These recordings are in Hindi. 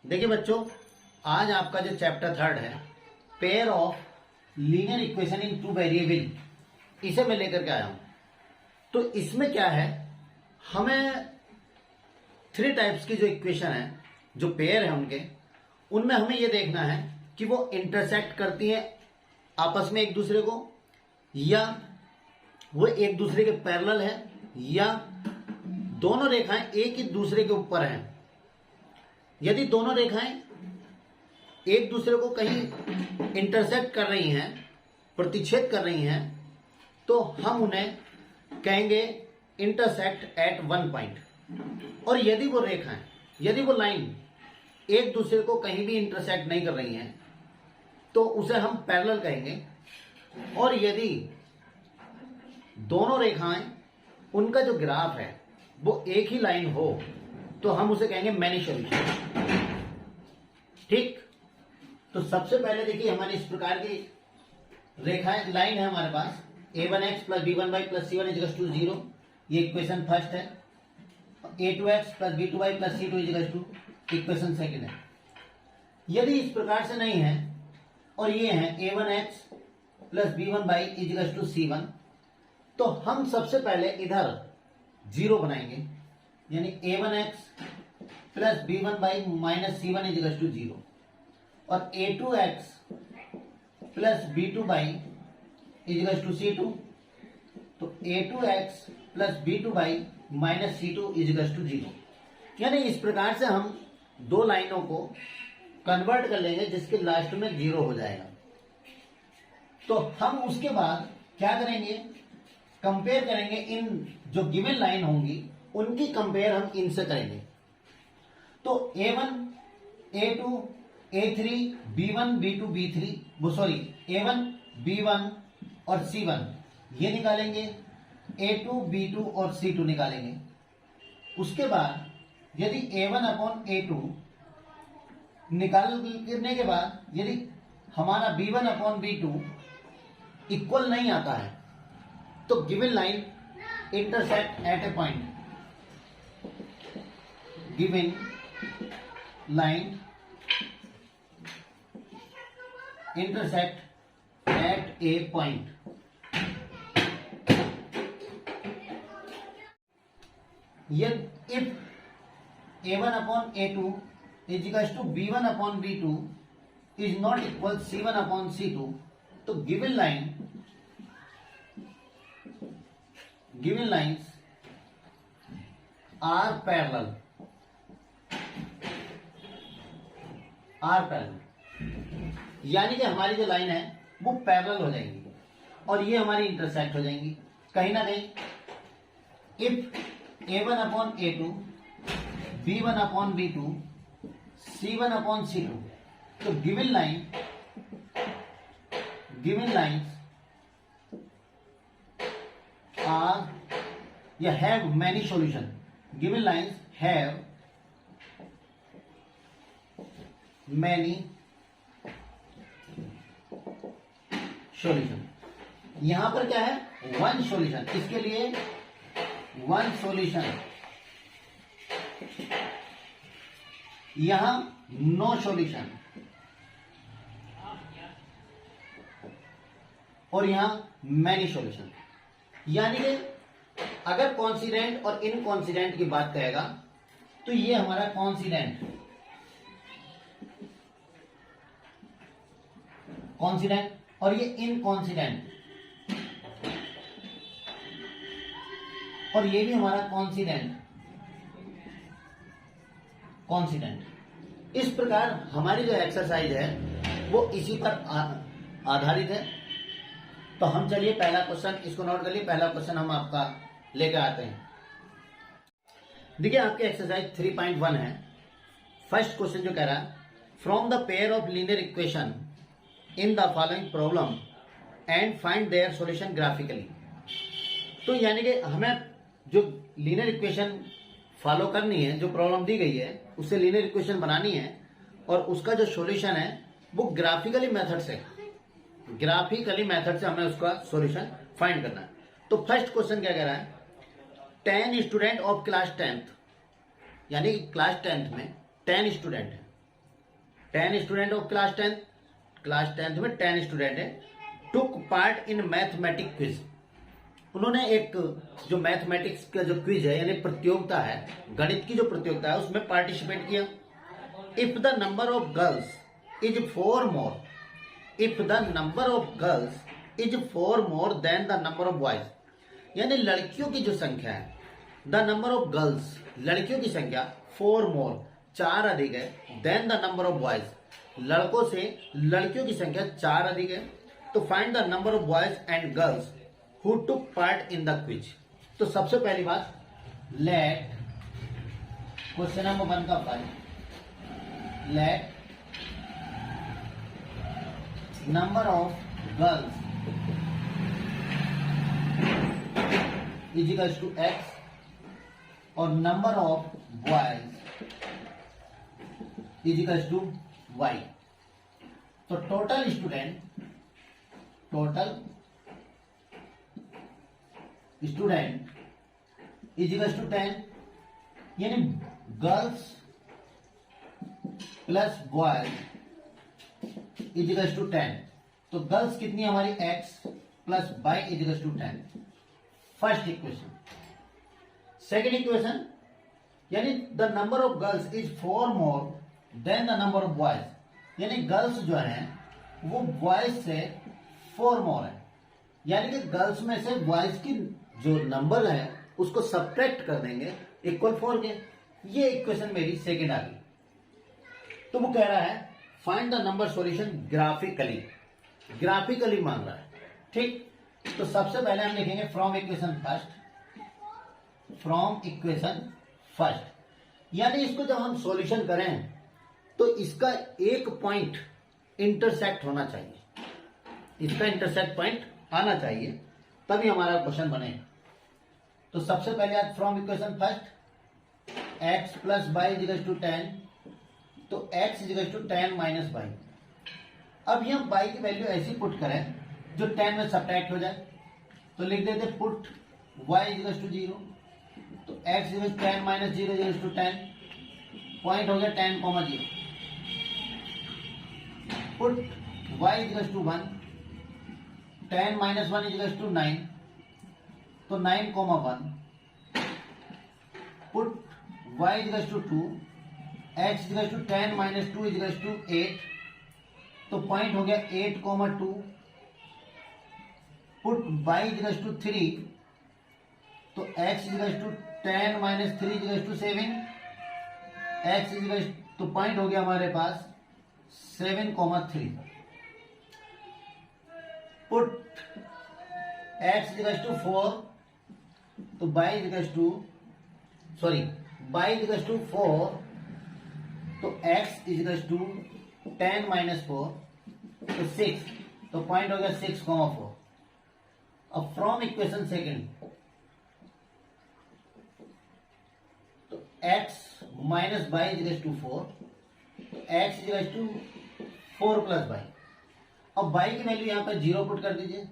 देखिए बच्चों, आज आपका जो चैप्टर 3 है pair of linear equation in two variable, इसे मैं लेकर के आया हूं। तो इसमें क्या है, हमें 3 टाइप्स की जो इक्वेशन है, जो पेयर है उनके, उनमें हमें ये देखना है कि वो इंटरसेक्ट करती हैं आपस में एक दूसरे को, या वो एक दूसरे के पैरेलल है, या दोनों रेखाएं एक ही दूसरे के ऊपर हैं। यदि दोनों रेखाएं एक दूसरे को कहीं इंटरसेक्ट कर रही हैं, प्रतिच्छेद कर रही हैं, तो हम उन्हें कहेंगे इंटरसेक्ट एट वन पॉइंट। और यदि वो रेखाएं, यदि वो लाइन एक दूसरे को कहीं भी इंटरसेक्ट नहीं कर रही हैं, तो उसे हम पैरेलल कहेंगे। और यदि दोनों रेखाएं, उनका जो ग्राफ है वो एक ही लाइन हो, तो हम उसे कहेंगे मैनी सॉल्यूशन। ठीक, तो सबसे पहले देखिए, हमारी इस प्रकार की रेखाएं, लाइन है हमारे पास a1x plus b1y plus c1 equals to 0, ये इक्वेशन फर्स्ट है। a2x plus b2y plus c2 equals to equation second है। यदि इस प्रकार से नहीं है और ये है a1x plus b1y equals to c1, तो हम सबसे पहले इधर 0 बनाएंगे, यानी a1x plus b1y minus c1 equals to 0, और a2x plus b2y equals to c2, तो a2x plus b2y minus c2 equals to 0। यानी इस प्रकार से हम दो लाइनों को कन्वर्ट कर लेंगे जिसके लास्ट में 0 हो जाएगा। तो हम उसके बाद क्या करेंगे, कंपेयर करेंगे, इन जो गिवन लाइन होंगी उनकी कंपेयर हम इनसे करेंगे। तो a1, a2, a3, b1, b2, b3, वो सॉरी a1, b1 और c1 ये निकालेंगे, a2, b2 और c2 निकालेंगे। उसके बाद यदि a1 अपॉन a2 निकालने के बाद यदि हमारा b1 अपॉन b2 इक्वल नहीं आता है, तो given line intersect at a point, given line intersect at a point. If a1 upon a2 is equals to b1 upon b2 is not equal c1 upon c2, तो given lines are parallel, यानी कि हमारी जो लाइन है वो पैरेलल हो जाएंगी और ये हमारी इंटरसेक्ट हो जाएंगी कहीं ना कहीं। If a1 upon a2, b1 upon b2, c1 upon c2, तो गिवन लाइन्स आर या have many solution, given lines have many solution. यहां पर क्या है, वन सॉल्यूशन, इसके लिए वन सॉल्यूशन, यहां नो सॉल्यूशन, और यहां मैनी सॉल्यूशन। यानी कि अगर कॉन्सिडेंट और इनकॉन्सिडेंट की बात करेगा तो ये हमारा कॉन्सिडेंट और ये इनकॉन्सिडेंट, और ये भी हमारा कॉन्सिडेंट। इस प्रकार हमारी जो एक्सरसाइज है वो इसी पर आधारित है। तो हम चलिए पहला क्वेश्चन, इसको नोट कर लिए, पहला क्वेश्चन हम आपका लेकर आते हैं। देखिए आपके एक्सरसाइज 3.1 है। फर्स्ट क्वेश्चन जो कह रहा है, from the pair of linear equation in the following problem and find their solution graphically. तो यानी कि हमें जो लीनियर इक्वेशन फॉलो करनी है, जो प्रॉब्लम दी गई है उससे लीनियर इक्वेशन बनानी है, और उसका जो सॉल्यूशन है वो ग्राफिकली मेथड से हमें उसका सॉल्यूशन फाइंड करना है। तो फर्स्ट क्वेश्चन क्या कह रहा है, 10 स्टूडेंट ऑफ क्लास 10th, यानी कि क्लास 10th में 10 स्टूडेंट हैं, 10 स्टूडेंट ऑफ क्लास टेंथ में 10 स्टूडेंट है, टुक पार्ट इन मैथमेटिक क्विज। उन्होंने एक जो मैथमेटिक्स का जो क्विज है यानी प्रतियोगिता है, गणित की जो प्रतियोगिता है उसमें पार्टिसिपेट किया। If the number of girls is 4 more, if the number of girls is 4 more than the number of boys, यानी लड़कियों की जो संख्या है, द नंबर ऑफ गर्ल्स लड़कियों की संख्या 4 मोर 4 अधिक है, than the number of boys लड़कों से लड़कियों की संख्या 4 अधिक है, तो find the number of boys and girls who took part in the quiz. तो सबसे पहली बात, लेट क्वेश्चन नंबर 1 का find, let number of girls is equals to X और number of boys is equals to Y. तो total student is equals to 10, यानी girls plus boys is equals to 10। तो गर्ल्स कितनी हमारी x plus by is equals to 10, first equation. Second equation, यानी the number of girls is 4 more than the number of boys, यानी गर्ल्स जो है वो बॉयज से 4 मोर है, यानी कि गर्ल्स में से बॉयज की जो नंबर है उसको सब्ट्रैक्ट कर देंगे इक्वल 4 के। ये इक्वेशन मेरी सेकेंड आ गई। तो वो कह रहा है find the number solution graphically मांग रहा है, ठीक। तो सबसे पहले हम लिखेंगे फ्रॉम इक्वेशन फर्स्ट, यानी इसको जब हम सॉल्यूशन करें तो इसका एक पॉइंट इंटरसेक्ट होना चाहिए, इसका इंटरसेक्ट पॉइंट आना चाहिए, तभी हमारा क्वेश्चन बने। तो सबसे पहले आज from equation first, x plus by is equal to 10, तो x is equal to 10 minus y. अब ये हम बाई की वैल्यू ऐसी पुट करें जो 10 में सब्ट्रैक्ट हो जाए, तो लिख देते put y is equal to 0, तो x is equal to 10 minus 0 is equal to 10, point हो गया 10, 0, put y is equal to 1, 10 minus 1 is equal to 9, तो 9, 1, put y is equal to 2, x is equal to 10 minus 2 is equal to 8, तो पॉइंट हो गया 8, 2, put y is equal to 3, तो x is equal to 10 minus 3 is equal to 7, x is equal तो पॉइंट हो गया हमारे पास 7, 3, put x is equal to 4, तो y is equal to y is equal to 4, तो x is equal to 10 minus 4, तो 6, तो पॉइंट हो गया 6, 4। अब फ्रॉम इक्वेशन सेकेंड, तो x minus y is equal to 4, तो x is equal to 4 plus y. अब बाई की वैल्यू यहां पर 0 पुट कर दीजिए,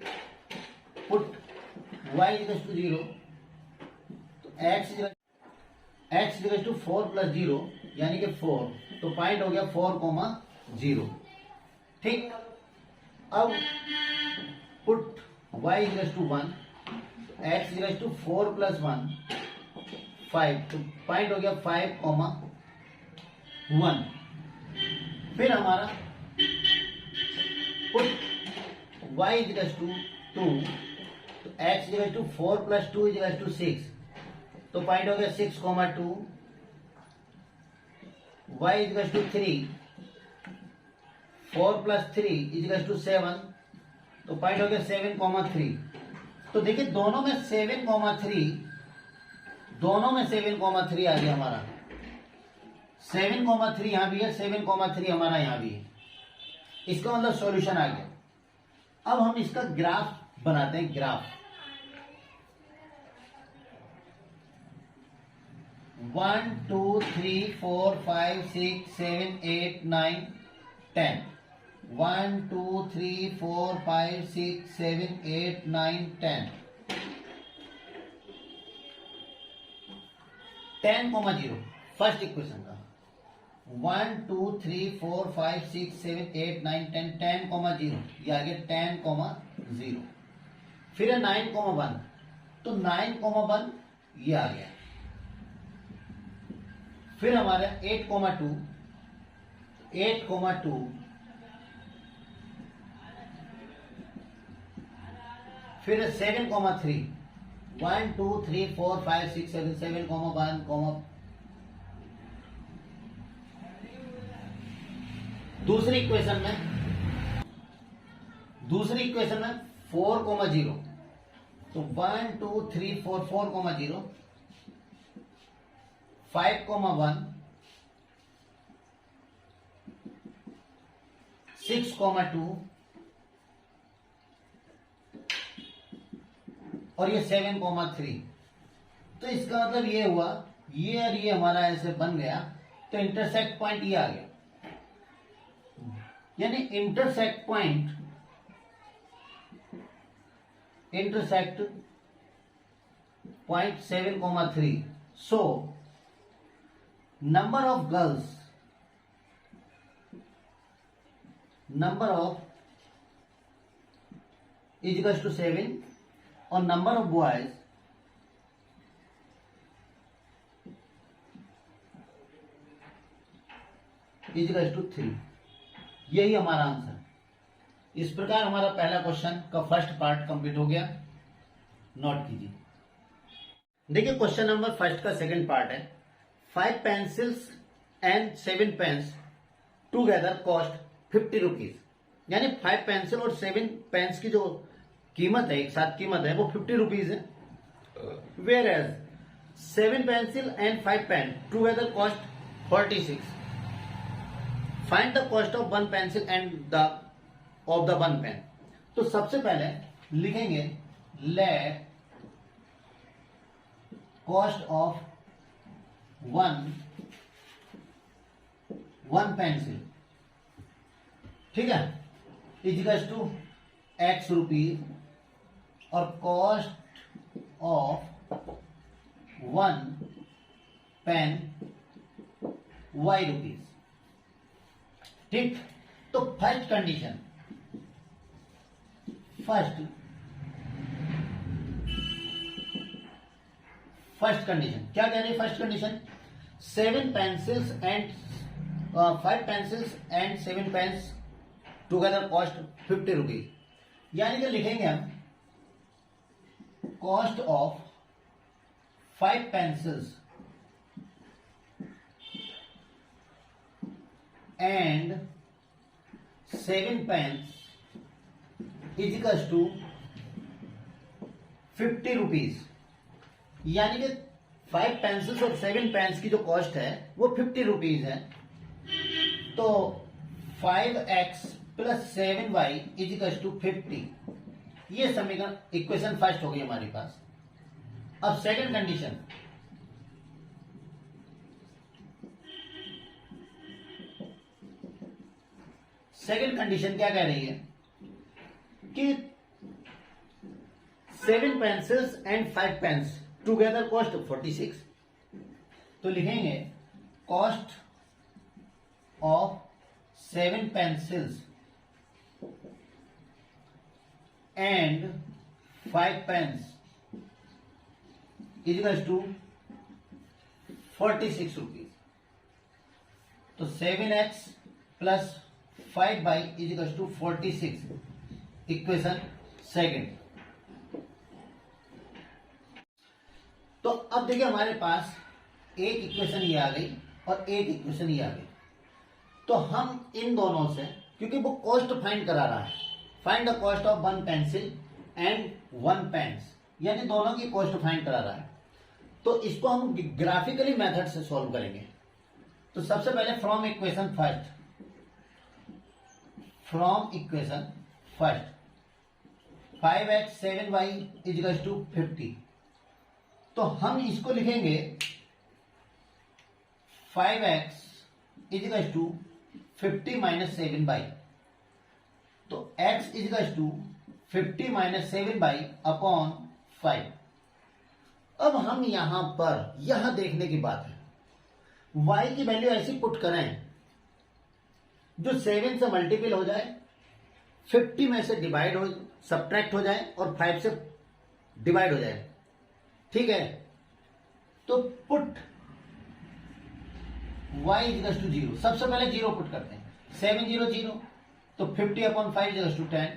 put y is equal to 0, तो x is equal to 4 plus 0 यानी कि 4, तो पॉइंट हो गया 4, 0, ठीक। अब put y is equal to 1, x is equal to 4 plus 1, 5, तो पॉइंट हो गया 5, 1। फिर हमारा put y is equal to 2, तो x is equal to 4 plus 2 is equal to 6, तो पॉइंट हो गया 6, 2, y is equal to 3, 4 plus 3 is equal to 7, तो पॉइंट हो गया 7, 3। तो देखिए दोनों में 7, 3 आ गया हमारा, 7, 3 यहां भी है, 7, 3 हमारा यहां भी है, इसका मतलब सॉल्यूशन आ गया। अब हम इसका ग्राफ बनाते हैं, ग्राफ 1 2 3 4 5 6 7 8 9 10, 1 2 3 4 5 6 7 8 9 10, 10, 0 फर्स्ट इक्वेशन का। 1 2 3 4 5 6 7 8 9 10 10,0 ये आ गया 10,0। फिर है 9,1 तो 9,1 ये आ गया। फिर हमारा 8,2 8,2 फिर 7,3 1 2 3 4 5 6 7 7,1 दूसरी इक्वेशन में 4,0 तो 1 2 3 4 4,0 5,1 6,2 और ये 7,3। तो इसका मतलब ये हुआ, ये और ये हमारा ऐसे बन गया, तो इंटरसेक्ट पॉइंट ये आ गया। यानी intersect point point 7,3। So number of girls is equal to 7 और number of boys is equal to 3। यही हमारा आंसर। इस प्रकार हमारा पहला क्वेश्चन का फर्स्ट पार्ट कंप्लीट हो गया। नोट कीजिए। देखिए क्वेश्चन नंबर फर्स्ट का सेकंड पार्ट है 5 pencils and 7 pens together cost 50 rupees. यानी 5 पेंसिल और 7 पेन्स की जो कीमत है, एक साथ कीमत है, वो 50 रुपीज है। Whereas 7 pencil and 5 pen together cost 46। Find the cost of 1 pencil and of the 1 pen. तो सबसे पहले लिखेंगे लेट कॉस्ट ऑफ 1 पेंसिल, ठीक है, इजिकल्स टू x रुपीज और cost of 1 pen y rupees. ठीक। तो फर्स्ट कंडीशन क्या कह रही है? First condition 7 pencils and 5 pencils and 7 pens together cost 50 rupees. यानी कि लिखेंगे हम cost of 5 pencils and 7 pens is equals to 50 rupees. यानी कि 5 पेंसिल्स और 7 पेन्स की जो कॉस्ट है वो 50 रुपीज है। तो 5x plus 7y is equals to 50। ये समीकरण इक्वेशन फर्स्ट हो गई हमारे पास। अब सेकंड कंडीशन क्या कह रही है कि 7 pencils and 5 pens together cost 46। तो लिखेंगे cost of 7 pencils and 5 pens is equal to 46 rupees. तो 7x plus 5y is equal to 46, equation second. तो अब देखिए हमारे पास एक इक्वेशन ये आ गई और एक इक्वेशन ये आ गई। तो हम इन दोनों से, क्योंकि वो कॉस्ट फाइंड करा रहा है, find the cost of 1 pencil and 1 pens, यानी दोनों की कॉस्ट फाइंड करा रहा है। तो इसको हम ग्राफिकली मेथड से सॉल्व करेंगे। तो सबसे पहले from equation first 5x 7y is equal to 50। तो हम इसको लिखेंगे 5x is equal to 50 minus 7y। तो x is equal to 50 minus 7y upon 5। अब हम यहां पर देखने की बात है, y की वैल्यू ऐसी पुट करें जो 7 से मल्टीपल हो जाए, 50 में से डिवाइड हो, सब्ट्रैक्ट हो जाए और 5 से डिवाइड हो जाए। ठीक है, तो पुट y इज टू 0। सबसे पहले 0 पुट करते हैं, 7 0 0, तो 50/5 is to 10,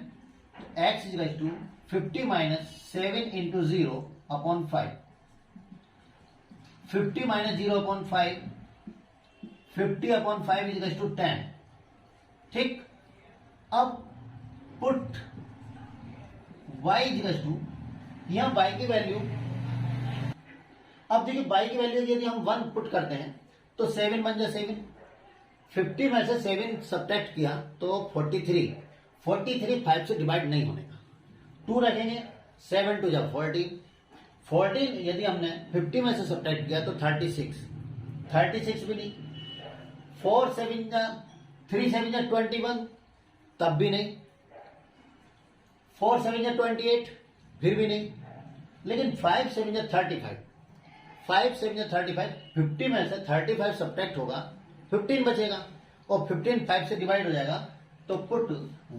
x is to 50 minus 7 into 0/5, 50 minus 0/5, 50/5 is to 10। ठीक, अब पुट y इज टू, यहां y की वैल्यू, अब देखिए y की वैल्यू यदि हम 1 पुट करते हैं तो 7 बन जाए 7, 50 में से 7 सब्ट्रैक्ट किया तो 43, 43 5 से डिवाइड नहीं होने का, 2 रखेंगे, 7 2 जा 14, 14 यदि हमने 50 में से सब्ट्रैक्ट किया तो 36, 36 भी नहीं, 4 7 जा 3 7 जा 21, तब भी नहीं, 4 7 जा 28, फिर भी नहीं, लेकिन 5 7 जा 35, 5 7 जा 35, 50 में से 35 सब्ट्रैक्ट होगा, 15 बचेगा और 15 5 से डिवाइड हो जाएगा, तो put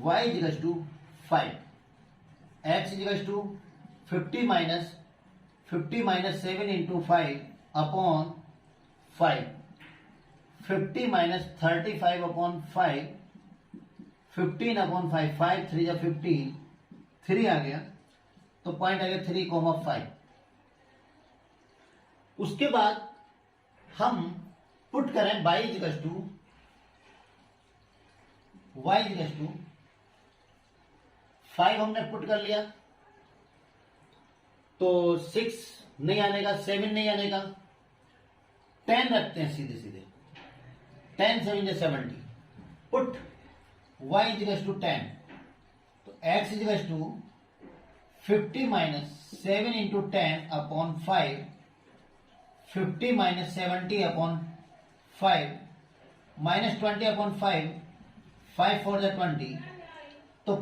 y is to 5, x is to 50 minus 7 into 5 upon 5, 50 minus 35/5, 15/5, 5 3 जा 15, 3 आ गया, तो पॉइंट आ गया 3,5। उसके बाद हम पुट करें y इज टू 5, हमने पुट कर लिया तो 6 नहीं आने का, 7 नहीं आने का, 10 रखते हैं सीधे सीधे, 10 7 जा 70, पुट y इज टू 10, तो x is to 50 minus 7 into 10/5, 50 minus 70/5, minus 20/5, 5 4 जा 20, तो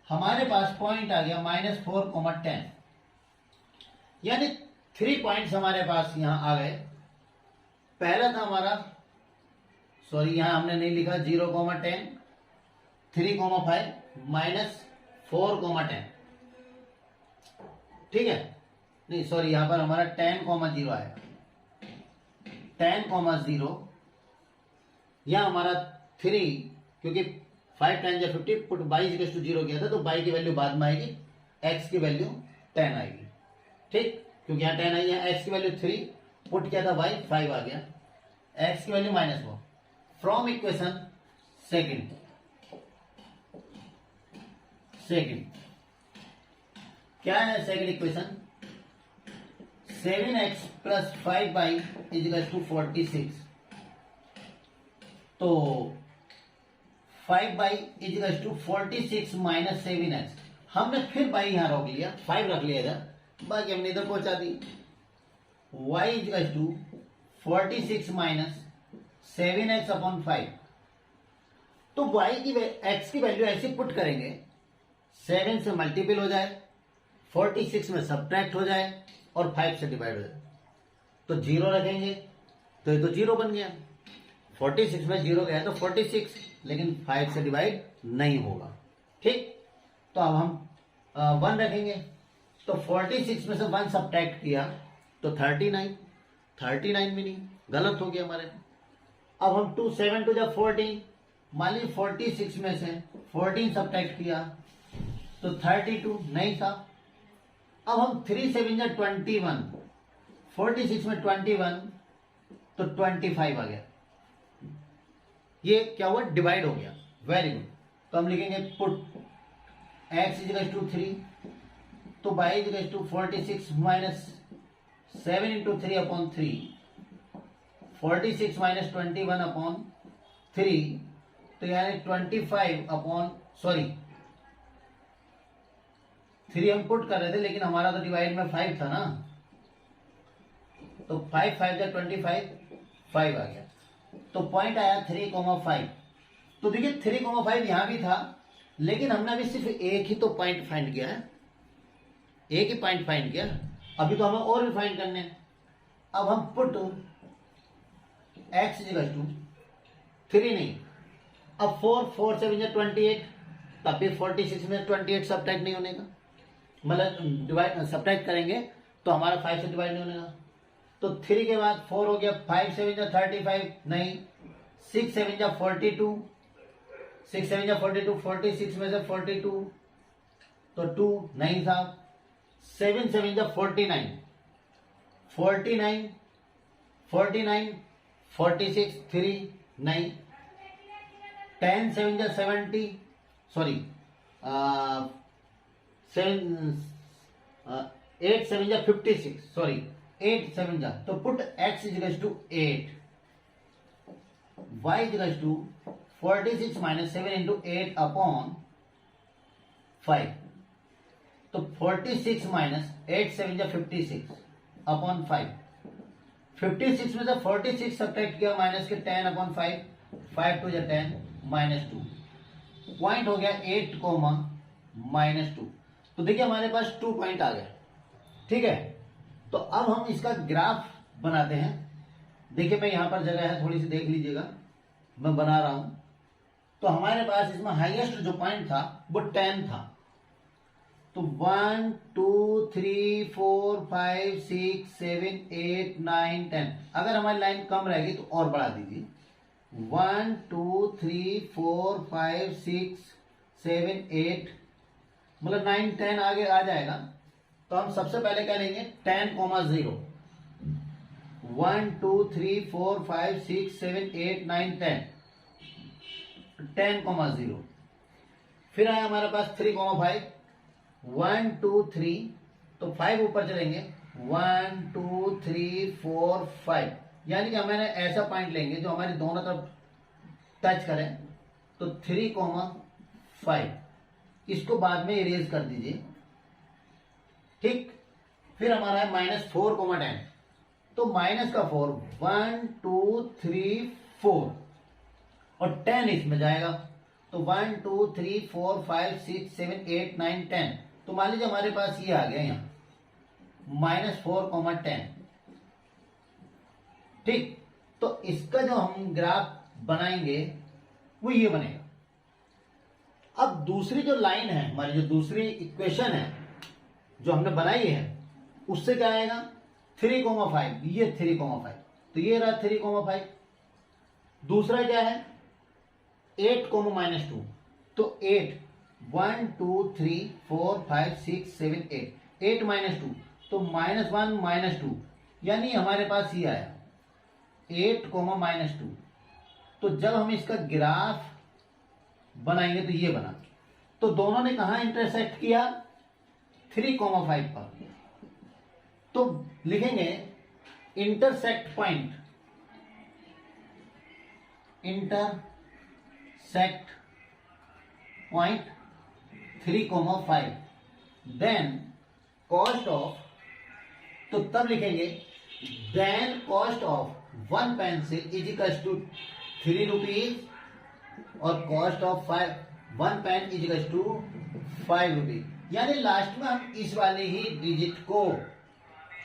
हमारे पास पॉइंट आ गया -4,10, यानी 3 पॉइंट्स हमारे पास यहां आ गए। पहला था हमारा, सॉरी यहां हमने नहीं लिखा, 0,10, 3,5 माइनस 4,10, ठीक है, नहीं सॉरी यहां पर हमारा 10,0 आएगा, 10,0, यहां हमारा 3, क्योंकि 5 10 या 50, पुट y इज टू 0 किया था तो y की वैल्यू बाद में आएगी, x की वैल्यू 10 आएगी। ठीक, क्योंकि यहां 10 आई है, x की वैल्यू 3, पुट किया था y 5 आ गया, x की वैल्यू -4। फ्रॉम इक्वेशन सेकंड क्या है second equation, 7x plus 5y is to 46, तो 5y is to 46 minus 7x, हमने फिर y यहां रोक लिया, 5 रख लिया इधर, बाकी हमने इधर पहुंचा दी, y is to 46 minus 7x/5, तो y की x की वैल्यू ऐसी पुट करेंगे, 7 से मल्टीपल हो जाए, 46 में सब्ट्रैक्ट हो जाए और 5 से डिवाइड हो जाए, तो 0 रखेंगे तो ये तो 0 बन गया, 46 में 0 गया तो 46, लेकिन 5 से डिवाइड नहीं होगा। ठीक, तो अब हम 1 रखेंगे, तो 46 में से 1 सब्ट्रैक्ट किया तो 39, 39 भी नहीं, गलत हो गया हमारे। अब हम 2 7 2 जा 14, मान लीजिए 46 में से 14 सब्ट्रैक्ट किया तो 32 नहीं था। अब हम 3 7 जा 21, 46 में 21 तो 25 आ गया, ये क्या हुआ, डिवाइड हो गया, वेरी गुड। तो हम लिखेंगे पुट x इज टू 3, तो y is to 46 minus 7 into 3/3, 46 minus 21/3, तो यानी 3 हम पुट कर रहे थे, लेकिन हमारा तो डिवाइड में 5 था ना, तो 5 5 जा 25, 5 आ गया, तो पॉइंट आया 3,5। तो देखिए 3,5 यहां भी था, लेकिन हमने अभी सिर्फ एक ही तो पॉइंट फाइंड किया है, एक ही पॉइंट फाइंड किया, अभी तो हमें और भी फाइंड करने हैं। अब हम पुट एक्स इजिकल टू 3 नहीं, अब 4 7 28, तब भी 46 में 28 सब्ट्रैक्ट नहीं होने का, मतलब डिवाइड सब्ट्रैक्ट करेंगे तो हमारा 5 से डिवाइड नहीं होने का। तो 3 के बाद 4 हो गया, 5 7 35 नहीं, 6 7 42, 6 7 42, 46 में से 42 तो 2 नहीं था, 7 7 49, 49 49 46 3 नहीं, 10 7 70 सॉरी 8 7 56 सॉरी 8 7 तो put x is to 8, y is to 46 minus 7 into 8 upon 5, तो 46 माइनस 8 7 56 अपॉन 5, 56 में से 46 सब्ट्रैक्ट किया माइनस के 10 अपॉन 5, 5 2 10 माइनस 2, पॉइंट हो गया 8 कोमा माइनस 2। तो देखिए हमारे पास 2 पॉइंट आ गए, ठीक है। तो अब हम इसका ग्राफ बनाते हैं। देखिए मैं यहां पर जगह है, थोड़ी सी देख लीजिएगा, मैं बना रहा हूं। तो हमारे पास इसमें हाईएस्ट जो पॉइंट था वो 10 था, तो 1 2 3 4 5 6 7 8 9 10, अगर हमारी लाइन कम रहेगी तो और बढ़ा दीजिए, 1 2 3 4 5 6 7 8 मतलब 9 10 आगे आ जाएगा। तो हम सबसे पहले क्या लेंगे 10 0, 1 2 3 4 5 6 7 8 9 10, 10 0, फिर आया हमारे पास 3 5, 1 2 3, तो 5 ऊपर चलेंगे, 1 2 3 4 5, यानी कि हमें ऐसा पॉइंट लेंगे जो हमारी दोनों तरफ टच करें, तो 3 5, इसको बाद में इरेज कर दीजिए, ठीक। फिर हमारा है -4 10, तो माइनस का 4, 1 2 3 4 और 10 इसमें जाएगा, तो 1 2 3 4 5 6 7 8 9 10, तो मान लीजिए हमारे पास ये आ गया यहां -4 10, ठीक। तो इसका जो हम ग्राफ बनाएंगे वो ये बनेगा। अब दूसरी जो लाइन है हमारी, जो दूसरी इक्वेशन है जो हमने बनाई है, उससे क्या आएगा 3 5, ये 3 5, तो ये रहा 3 5। दूसरा क्या है 8 -2, तो 8 1 2 3 4 5 6 7 8, 8 -2, तो -1 -2, यानी हमारे पास ये आया 8 -2। तो जब हम इसका ग्राफ बनाएंगे तो ये बना, तो दोनों ने कहा इंटरसेक्ट किया 3 5 पर, तो लिखेंगे intersect point, intersect point 3 5, then cost of, तो तब लिखेंगे then cost of 1 pencil is equal to 3 rupees और cost of 1 pen is equal to 5 rupees, यानी लास्ट में हम इस वाले ही डिजिट को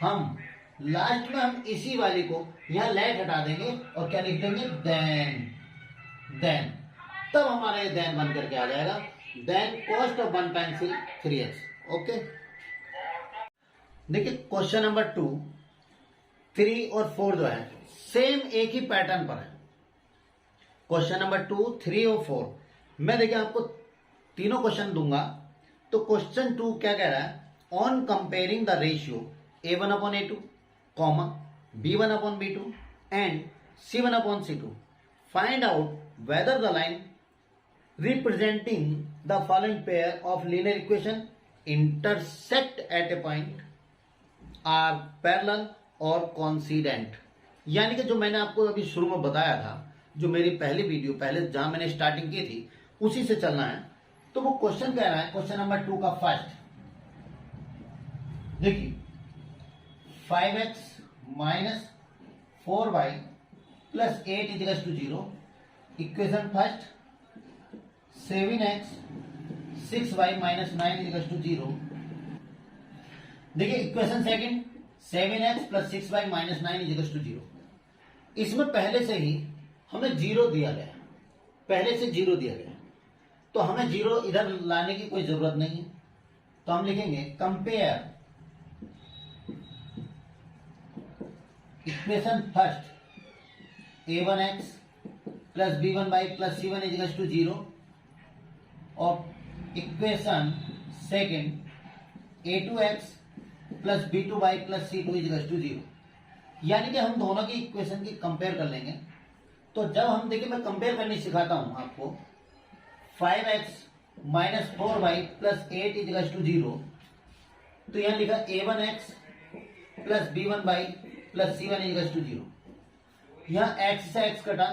हम लास्ट में हम इसी वाले को यहां लेट हटा देंगे और क्या लिख देंगे देन, तब हमारा ये देन बन करके आ जाएगा, then cost of 1 pencil 3x। Okay, देखिए क्वेश्चन नंबर 2, 3 और 4 जो है सेम एक ही पैटर्न पर है। क्वेश्चन नंबर 2, 3 और 4, मैं देखिए आपको तीनों क्वेश्चन दूंगा। तो क्वेश्चन 2 क्या कह रहा है, on comparing the ratio a1/a2, b1/b2 and c1/c2, find out whether the line representing the following pair of linear equation intersect at a point are parallel और कोइंसिडेंट। यानी कि जो मैंने आपको अभी शुरू में बताया था, जो मेरी पहली वीडियो पहले जहां मैंने स्टार्टिंग की थी, उसी से चलना है। तो वो क्वेश्चन कह रहा है, क्वेश्चन नंबर 2 का फर्स्ट देखिए, 5x minus 4y plus 8 is equal to 0, equation first. 7x 6y minus 9 is equal to 0। देखिए equation second, 7x plus 6y minus 9 is equal to 0। इसमें पहले से ही हमें जीरो दिया गया, पहले से जीरो दिया गया, तो हमें जीरो इधर लाने की कोई जरूरत नहीं है। तो हम लिखेंगे compare equation first a1x plus b1y plus c1 is to zero और equation second a2x plus b2y plus c2 is to zero. यानी कि हम दोनों की इक्वेशन की कंपेयर कर लेंगे। तो जब हम देखिए, मैं कंपेयर करनी सिखाता हूं आपको, 5x minus 4y plus 8 is to zero, तो यहां लिखा a1x plus b1y plus c1 is to zero. यहां x से x कटा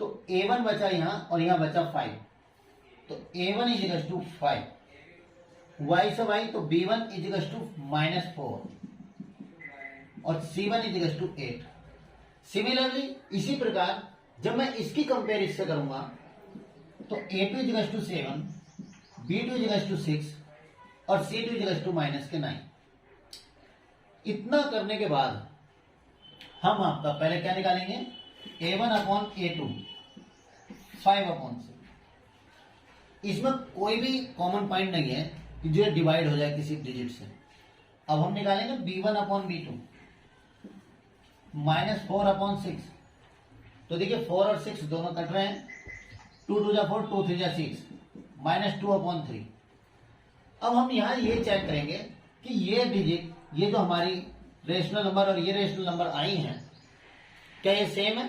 तो a1 बचा यहां और यहां बचा 5, तो a1 इज टू 5, y से y तो b1 इज टू माइनस 4 और c1 इज टू 8। सिमिलरली इसी प्रकार जब मैं इसकी कंपेयर इससे करूंगा तो a2 is to 7, b2 is to 6 और c2 इज टू माइनस के 9। इतना करने के बाद हम आपका पहले क्या निकालेंगे, a1 अपॉन a2 5 अपॉन 6। इसमें कोई भी कॉमन पॉइंट नहीं है कि जो डिवाइड हो जाए किसी डिजिट से। अब हम निकालेंगे b1 upon b2 minus 4 upon 6। तो देखिए 4 और 6 दोनों कट रहे हैं, 2 2 जा 4, 2 3 जा 6, माइनस 2 अपॉन 3। अब हम यहां ये चेक करेंगे कि ये डिजिट, ये जो हमारी रेशनल नंबर और ये रेशनल नंबर आई हैं, क्या ये सेम है?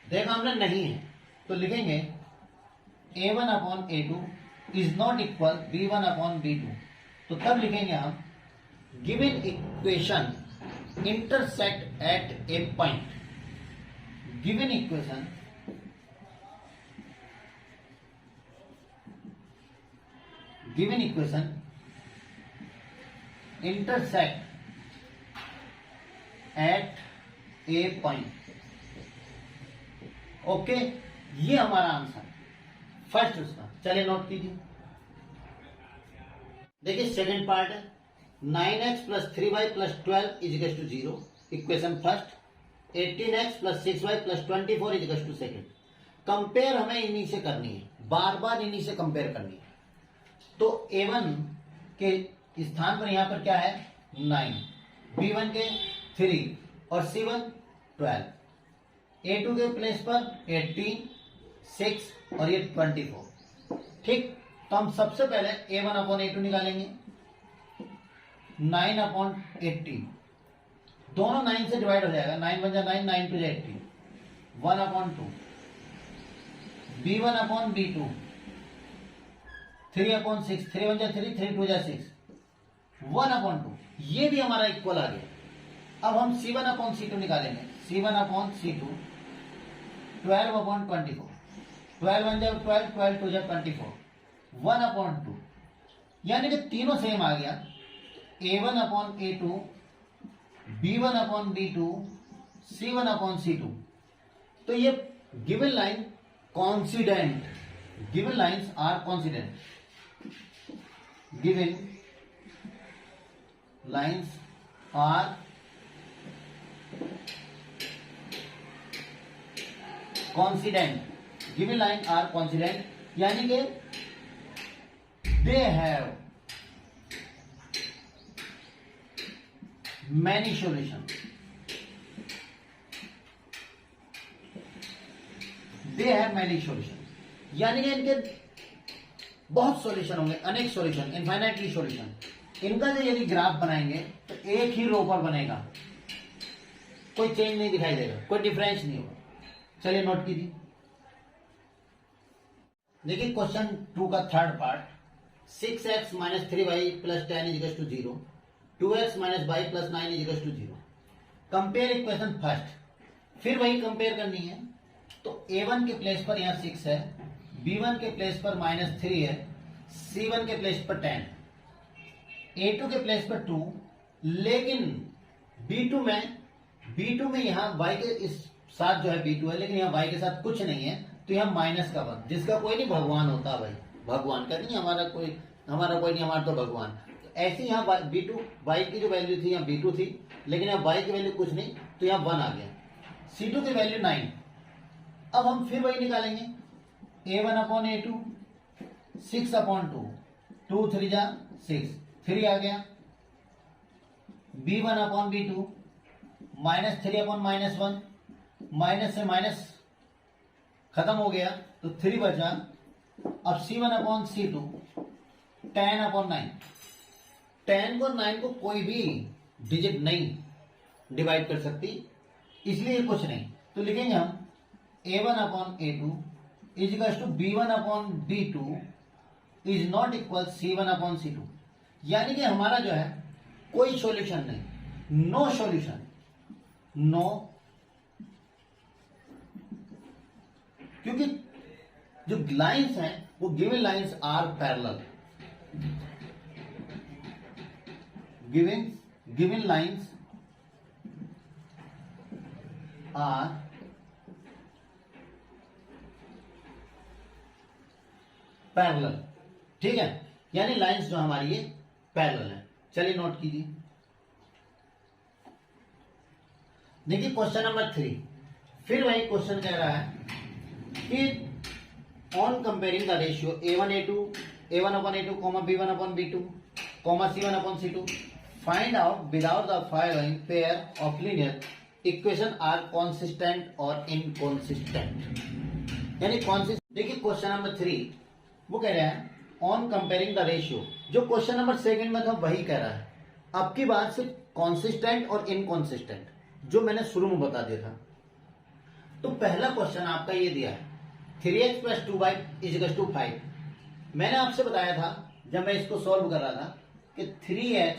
देखा हमने नहीं है, तो लिखेंगे a1 upon a2 is not equal b1 upon b2। तो तब लिखेंगे हम given equation intersect at a point, given equation intersect at a point. Okay, ये हमारा आंसर फर्स्ट उसका। चलिए नोट कीजिए। देखिए सेकंड पार्ट है 9x plus 3y plus 12 is to zero, equation first. 18x plus 6y plus 24 is to second. Compare हमें इन्हीं से करनी है, बार बार इन्हीं से कंपेयर करनी है। तो a1 के स्थान पर यहां पर क्या है 9, b1 के 3 और c1 12, a2 के प्लेस पर 18, 6 और ये 24। ठीक, तो हम सबसे पहले a1 अपॉन a2 निकालेंगे। 9 अपॉन 18, दोनों 9 से डिवाइड हो जाएगा, 9 1 जा 9, 9 2 जा 18, 1 upon 2, b1 upon b2 3 upon 6, 3 1 जा 3, 3 2 जा 6, 1 अपॉन 2, ये भी हमारा इक्वल आ गया। अब हम c1 अपॉन c2 निकालेंगे। c1 अपॉन c2 12 अपॉन 24, 12 1 जा 12, 12 2 जा 24, 1 अपॉन 2, यानी कि तीनों सेम आ गया। a1 upon a2, b1 upon b2, c1 upon c2। तो ये given line coincident, given lines are coincident, given lines are coincident, given line are coincident, यानी कि they have many solution, they have many solution, यानी कि इनके बहुत सॉल्यूशन होंगे, अनेक सॉल्यूशन, इनफाइनाइटली सॉल्यूशन। इनका जो यदि ग्राफ बनाएंगे तो एक ही रो पर बनेगा, कोई चेंज नहीं दिखाई देगा, कोई डिफरेंस नहीं होगा। चलिए नोट कीजिए। देखिए क्वेश्चन 2 का third part, 6x minus 3y plus 10 is to zero, 2x minus y plus 9 is to zero. Compare equation first, फिर वही कंपेयर करनी है। तो a1 के प्लेस पर यहां 6 है, b1 के प्लेस पर माइनस 3 है, c1 के प्लेस पर 10, a2 के प्लेस पर 2, लेकिन b2 में यहां y के इस साथ जो है b2 है, लेकिन यहाँ y के साथ कुछ नहीं है, तो यहाँ माइनस का 1, जिसका कोई नहीं भगवान होता भाई, भगवान का नहीं, हमारा कोई नहीं, हमारा तो भगवान। तो ऐसे यहाँ b2, y की जो वैल्यू थी यहाँ b2 थी, लेकिन यहाँ y की वैल्यू कुछ नहीं, तो यहाँ 1 आ गया। C2 की वैल्यू 9। अब हम फिर वही निकालेंगे, A1 अपॉन A2 6 अपॉन 2, 2 3 जा 6, 3 आ गया। B1 upon B2 -3 upon -1, minus से माइनस खत्म हो गया तो 3 बचा। अब C1 अपॉन C2 10 अपॉन 9, 10 को 9 को कोई भी डिजिट नहीं डिवाइड कर सकती, इसलिए कुछ नहीं। तो लिखेंगे हम A1 upon A2 equals to B1 upon B2 is not equal C1 upon C2। यानी कि हमारा जो है कोई सॉल्यूशन नहीं, नो सॉल्यूशन, नो, क्योंकि जो लाइंस हैं वो given lines are parallel, given lines are parallel. ठीक है, यानी लाइंस जो हमारी ये पैरेलल है। चलिए नोट कीजिए, देखिए क्वेश्चन नंबर 3, फिर वही क्वेश्चन कह रहा है कि on comparing the ratio A1 upon A2, B1 upon B2, C1 upon C2, find out without the following pair of linear equation are consistent or inconsistent। यानी consistent। देखिए क्वेश्चन नंबर 3 वो कह रहा है ऑन कंपेयरिंग द रेशियो, जो क्वेश्चन नंबर 2 में था वही कह रहा है। अब की बात सिर्फ कॉन्सिस्टेंट और इनकॉन्सिस्टेंट, जो मैंने शुरू में बता दिया था। तो पहला क्वेश्चन आपका ये दिया है 3x plus 2y equals to 5। मैंने आपसे बताया था जब मैं इसको सॉल्व कर रहा था कि 3x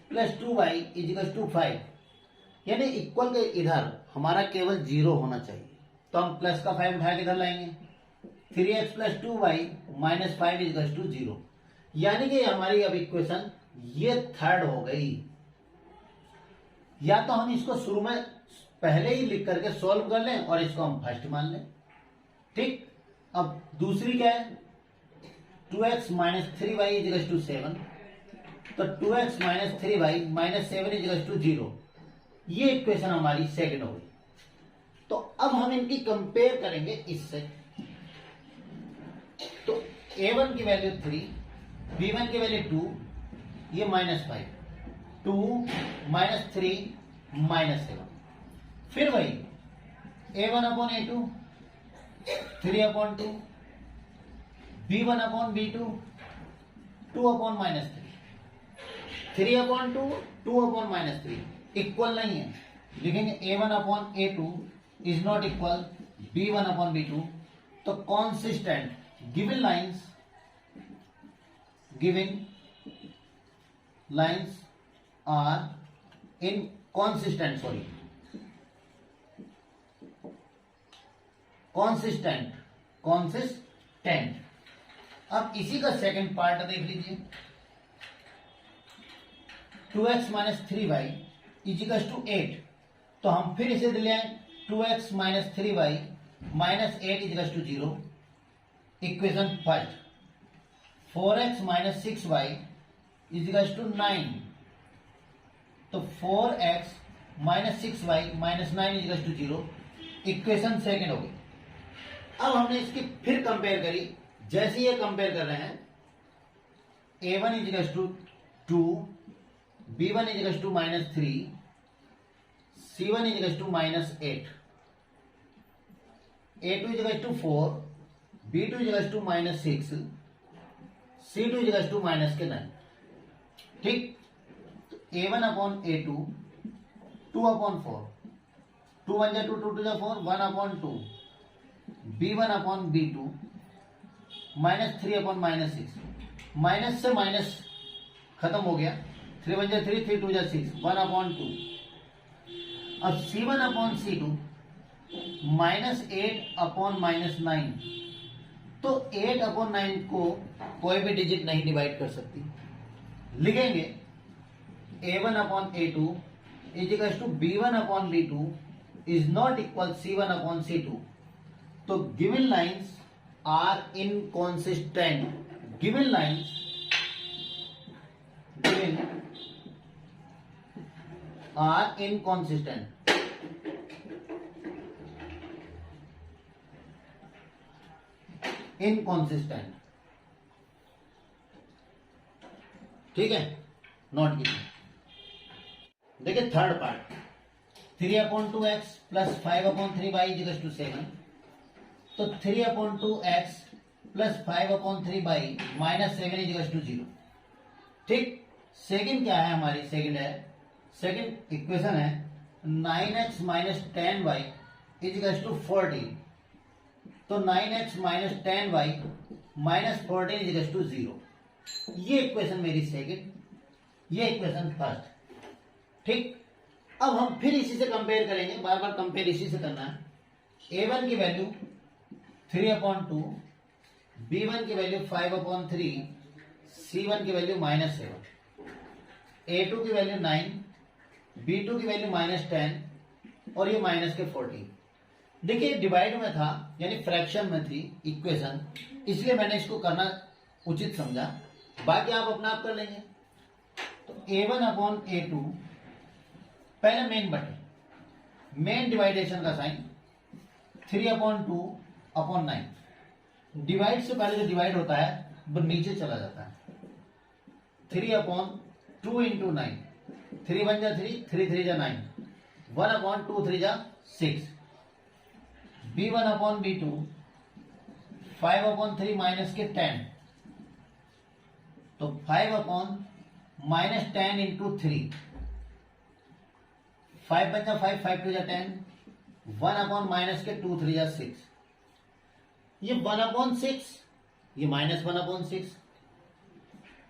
plus 2y equals to 5, यानी इक्वल के इधर हमारा केवल 0 होना चाहिए, तो हम प्लस का 5 उठा के इधर लाएंगे। 3x plus 2y minus 5 इजिकल्स to 0, यानी कि हमारी अब इक्वेशन ये थर्ड हो गई। या तो हम इसको शुरू में पहले ही लिख करके सॉल्व कर लें और इसको हम फर्स्ट मान लें। ठीक, अब दूसरी क्या है 2x minus 3y equals to 7, तो 2x minus 3y minus 7 इजिकल्स to 0, ये इक्वेशन हमारी सेकंड हो गई। तो अब हम इनकी कंपेयर करेंगे इससे। तो A1 की वैल्यू 3, B1 की वैल्यू 2, ये -5, 2 -3 -7। फिर वही A1 upon A2 3 upon 2, B1 upon B2 2 upon -3, 3 upon 2 2 upon -3 equal नहीं है, लिखेंगे A1 upon A2 is not equal B1 upon B2। तो consistent given lines are inconsistent, sorry consistent. अब इसी का सेकंड पार्ट देख लीजिए, 2x माइनस 3y इजिकल्स टू 8। तो हम फिर इसे ले आए 2x minus 3y minus 8 equals to 0, equation first. 4x minus 6y equals to 9, तो 4x minus 6y minus 9 equals to 0, equation second हो गई। अब हमने इसकी फिर कंपेयर करी, जैसे ये कंपेयर कर रहे हैं A1 equals to 2, B1 equals to -3, C1 equals to -8, A2 equals to 4, B2 equals to -6, C2 equals to -9। ठीक, तो A1 अपॉन A2 2 अपॉन 4, 2 1 जा 2, 2 2 जा 4, 1 upon 2, B1 upon B2 -3 upon -6, minus से माइनस खत्म हो गया, 3 1 जा 3, 3 2 जा 6, 1 अपॉन 2। अब C1 अपॉन C2 -8 अपॉन -9, तो 8 अपॉन 9 को कोई भी डिजिट नहीं डिवाइड कर सकती, लिखेंगे A1 upon A2 equals to B1 upon B2 is not equal C1 upon C2। तो given lines are inconsistent, given are inconsistent. Inconsistent, ठीक है, नोट कीजिए। देखिए third part, 3/2x plus 5/3y equals to 7। तो 3/2x plus 5/3y minus 7 equals to 0। ठीक, सेकंड क्या है हमारी, सेकंड इक्वेशन है 9x minus 10y equals to 14। तो 9x minus 10y minus 14 equals to 0। ये इक्वेशन मेरी सेकंड, ये इक्वेशन फर्स्ट। ठीक, अब हम फिर इसी से कंपेयर करेंगे, बार बार कंपेयर इसी से करना है। a1 की वैल्यू 3/2, b1 की वैल्यू 5/3, c1 की वैल्यू -7, a2 की वैल्यू 9, b2 की वैल्यू -10 और ये माइनस के 14। देखिए डिवाइड में था यानी फ्रैक्शन में थी इक्वेशन, इसलिए मैंने इसको करना उचित समझा, बाकी आप अपना आप कर लेंगे। तो a1/a2 पहले मेन बटे, मेन डिवाइडेशन का साइन 3/2/9। डिवाइड से पहले जो डिवाइड होता है वो नीचे चला जाता है। 3/2 इंटू 9, 3 1 जा 3, 3 3 जा 9, 1/2 3 जा 6। b1/b2 5/3 माइनस के 10, तो 5/-10 इंटू 3, 5 1 जा 5, 5 2 जा 10, 1/- के 2 3 जा 6। ये 1/6, ये -1/6।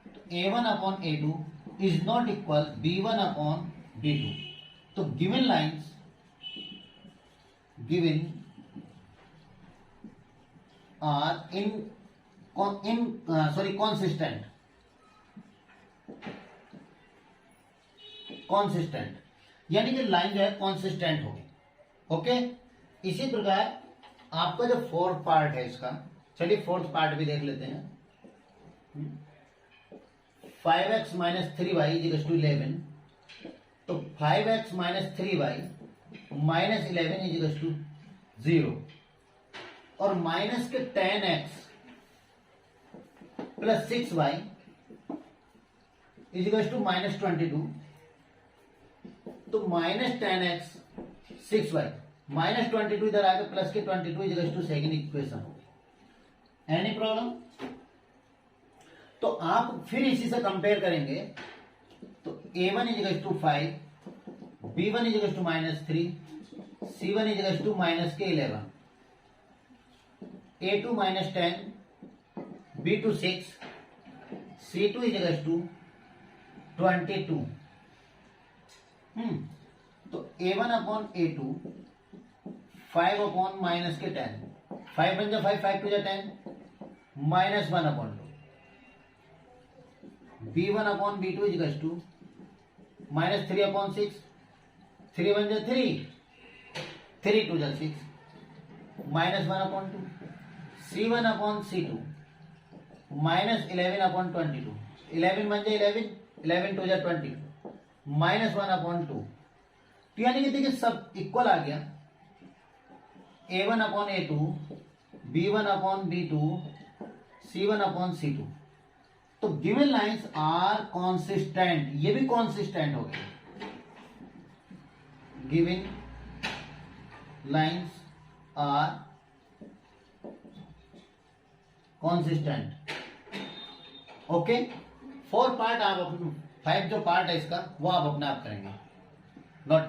तो a1/a2 is not equal b1/b2। तो given lines, given are consistent, यानी कि लाइन जो है कॉन्सिस्टेंट होगी। ओके, इसी प्रकार आपका जो फोर्थ पार्ट है इसका, चलिए फोर्थ पार्ट भी देख लेते हैं। 5x minus 3y equals to 11। तो 5x minus 3y minus 11 equals to 0 और माइनस के 10x plus 6y equals to -22। तो -10x 6y -22 इधर आके plus k 22 equals to second equation होगी। Any problem? तो आप फिर इसी से कंपेयर करेंगे। तो a1 equals to 5, b1 equals to -3, c1 equals to minus k 11, a2 -10, b2 6, c2 equals to 22। तो a1/a2 5 माइनस के 10, 5 1 जा 5, 5 2 जा 10, -1/2। b1/b2 इक्वल्स टू -3/6, 3 1 जा 3, 3 2 जा 6, -1/2। c1/c2 -11/22, 11 1 जा 11, 11 2 जा 22, -1/2। तो यानी कि देखिए सब इक्वल आ गया। a1/a2, b1/b2, c1/c2। तो गिवन लाइंस आर कॉन्सिस्टेंट, ये भी कॉन्सिस्टेंट हो गए। Given lines are consistent. Okay, 4 part आप अपने 5 जो पार्ट है इसका वो आप अपने आप करेंगे, नोट